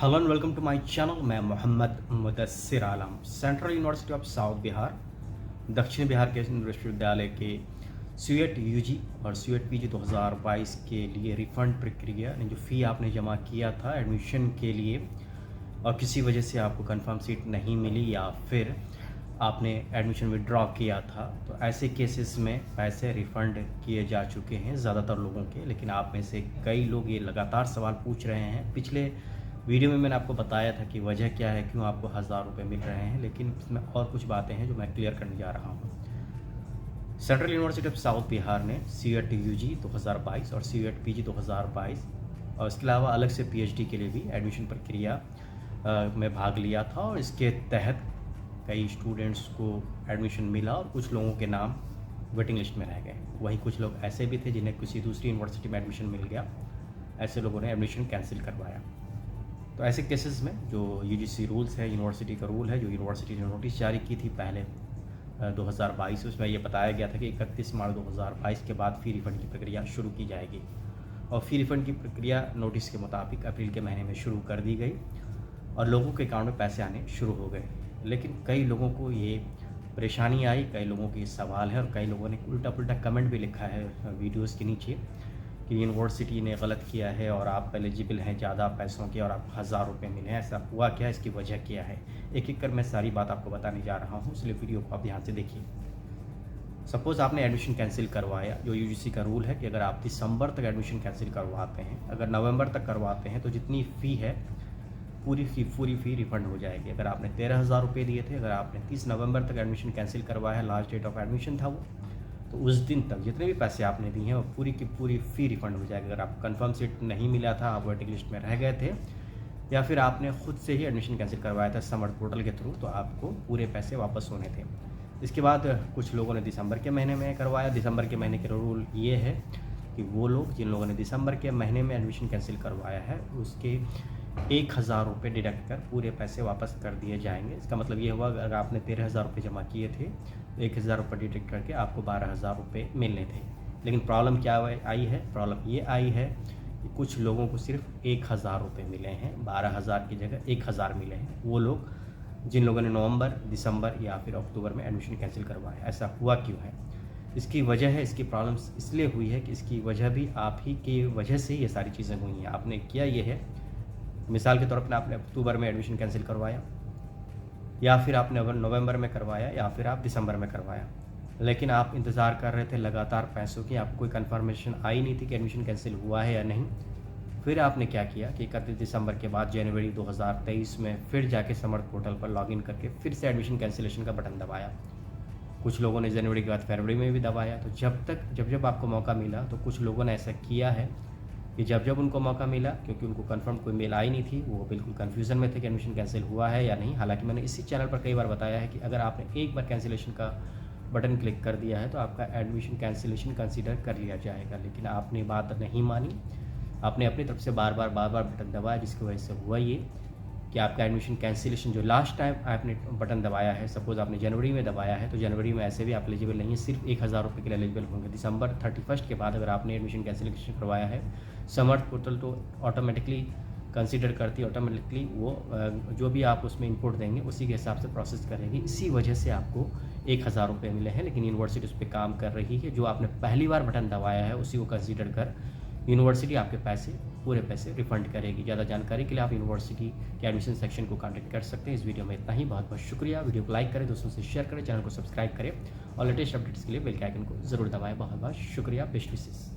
Hello and welcome to my channel. मैं Mohammad Mudassir Alam Central University of South Bihar दक्षिण बिहार के विश्वविद्यालय के सीयूएट यूजी और सीयूएट पीजी 2022 के लिए रिफ़ंड प्रक्रिया यानी जो फ़ी आपने जमा किया था एडमिशन के लिए और किसी वजह से आपको कंफर्म सीट नहीं मिली या फिर आपने एडमिशन विड्रॉ किया था, तो ऐसे केसेस में पैसे रिफ़ंड किए जा चुके हैं ज़्यादातर लोगों के। लेकिन आप में से कई लोग ये लगातार सवाल पूछ रहे हैं। पिछले वीडियो में मैंने आपको बताया था कि वजह क्या है, क्यों आपको 1000 रुपये मिल रहे हैं, लेकिन इसमें और कुछ बातें हैं जो मैं क्लियर करने जा रहा हूँ। Central University of South Bihar ने सीयूएट यूजी 2022 और सीयूएट पीजी 2022 और इसके अलावा अलग से पीएचडी के लिए भी एडमिशन प्रक्रिया में भाग लिया था और इसके तहत कई स्टूडेंट्स को एडमिशन मिला और कुछ लोगों के नाम वेटिंग लिस्ट में रह गए। वहीं कुछ लोग ऐसे भी थे जिन्हें किसी दूसरी यूनिवर्सिटी में एडमिशन मिल गया, ऐसे लोगों ने एडमिशन कैंसिल करवाया। तो ऐसे केसेस में जो यूजीसी रूल्स है, यूनिवर्सिटी का रूल है, जो यूनिवर्सिटी ने नोटिस जारी की थी पहले 2022, उसमें ये बताया गया था कि 31 मार्च 2022 के बाद फ़ी रिफ़ंड की प्रक्रिया शुरू की जाएगी और फ़ी रिफ़ंड की प्रक्रिया नोटिस के मुताबिक अप्रैल के महीने में शुरू कर दी गई और लोगों के अकाउंट में पैसे आने शुरू हो गए। लेकिन कई लोगों को ये परेशानी आई, कई लोगों के सवाल है और कई लोगों ने उल्टा पुल्टा कमेंट भी लिखा है वीडियोस के नीचे कि यूनिवर्सिटी ने गलत किया है और आप एलिजिबल हैं ज़्यादा पैसों के और आप 1000 रुपये मिले हैं। ऐसा हुआ क्या, इसकी वजह क्या है, एक एक कर मैं सारी बात आपको बताने जा रहा हूँ, इसलिए वीडियो को आप ध्यान से देखिए। सपोज़ आपने एडमिशन कैंसिल करवाया। जो यूजीसी का रूल है कि अगर आप दिसंबर तक एडमिशन कैंसिल करवाते हैं, अगर नवंबर तक करवाते हैं तो जितनी फ़ी है पूरी फ़ी रिफ़ंड हो जाएगी। अगर आपने 13,000 रुपये दिए थे, अगर आपने 30 नवंबर तक एडमिशन कैंसिल करवाया है, लास्ट डेट ऑफ एडमिशन था वो, तो उस दिन तक जितने भी पैसे आपने दिए हैं वो पूरी की पूरी फ़ी रिफ़ंड हो जाएगी। अगर आपको कंफर्म सीट नहीं मिला था, आप वेटिंग लिस्ट में रह गए थे या फिर आपने खुद से ही एडमिशन कैंसिल करवाया था समर पोर्टल के थ्रू, तो आपको पूरे पैसे वापस होने थे। इसके बाद कुछ लोगों ने दिसंबर के महीने में करवाया। दिसंबर के महीने के रूल ये है कि वो लोग जिन लोगों ने दिसंबर के महीने में एडमिशन कैंसिल करवाया है उसके 1000 रुपये डिडक्ट कर पूरे पैसे वापस कर दिए जाएंगे। इसका मतलब ये हुआ अगर आपने 13,000 रुपये जमा किए थे तो 1000 रुपये डिडक्ट करके आपको 12,000 रुपये मिलने थे। लेकिन प्रॉब्लम क्या आई है, प्रॉब्लम ये आई है कि कुछ लोगों को सिर्फ 1000 रुपये मिले हैं, 12,000 की जगह 1000 मिले हैं। वो लोग जिन लोगों ने नवंबर, दिसंबर या फिर अक्टूबर में एडमिशन कैंसिल करवाया। ऐसा हुआ क्यों है, इसकी वजह है, इसकी प्रॉब्लम्स इसलिए हुई है कि इसकी वजह भी आप ही की वजह से ये सारी चीज़ें हुई हैं। आपने किया ये है, मिसाल के तौर पर आपने अक्टूबर में एडमिशन कैंसिल करवाया या फिर आपने नवंबर में करवाया या फिर आप दिसंबर में करवाया, लेकिन आप इंतज़ार कर रहे थे लगातार पैसों की, आपको कोई कंफर्मेशन आई नहीं थी कि एडमिशन कैंसिल हुआ है या नहीं। फिर आपने क्या किया कि 31 दिसंबर के बाद जनवरी 2023 में फिर जाके समर्थ पोर्टल पर लॉगिन करके फिर से एडमिशन कैंसिलेशन का बटन दबाया। कुछ लोगों ने जनवरी के बाद फरवरी में भी दबाया। तो जब आपको मौका मिला तो कुछ लोगों ने ऐसा किया है कि जब उनको मौका मिला, क्योंकि उनको कंफर्म कोई मेल आई नहीं थी, वो बिल्कुल कन्फ्यूज़न में थे कि एडमिशन कैंसिल हुआ है या नहीं। हालांकि मैंने इसी चैनल पर कई बार बताया है कि अगर आपने एक बार कैंसिलेशन का बटन क्लिक कर दिया है तो आपका एडमिशन कैंसिलेशन कंसीडर कर लिया जाएगा। लेकिन आपने बात नहीं मानी, आपने अपनी तरफ से बार बार बटन दबाया, जिसकी वजह से हुआ ये कि आपका एडमिशन कैंसिलेशन जो लास्ट टाइम आपने बटन दबाया है, सपोज़ आपने जनवरी में दबाया है, तो जनवरी में ऐसे भी आप एलिजिबल नहीं है, सिर्फ 1000 रुपये के लिए एलिजिबल होंगे। दिसंबर 31 के बाद अगर आपने एडमिशन कैंसिलेशन करवाया है, समर्थ पोर्टल तो ऑटोमेटिकली कंसीडर करती है, ऑटोमेटिकली वो जो भी आप उसमें इनपुट देंगे उसी के हिसाब से प्रोसेस करेगी। इसी वजह से आपको 1000 रुपये मिले हैं। लेकिन यूनिवर्सिटी उस पर काम कर रही है। जो आपने पहली बार बटन दबाया है उसी को कंसीडर कर यूनिवर्सिटी आपके पूरे पैसे रिफ़ंड करेगी। ज़्यादा जानकारी के लिए आप यूनिवर्सिटी के एडमिशन सेक्शन को कांटेक्ट कर सकते हैं। इस वीडियो में इतना ही, बहुत बहुत शुक्रिया। वीडियो को लाइक करें, दोस्तों से शेयर करें, चैनल को सब्सक्राइब करें और लेटेस्ट अपडेट्स के लिए बेल के आइकन को ज़रूर दबाएं। बहुत बहुत शुक्रिया, बेस्ट विशेस।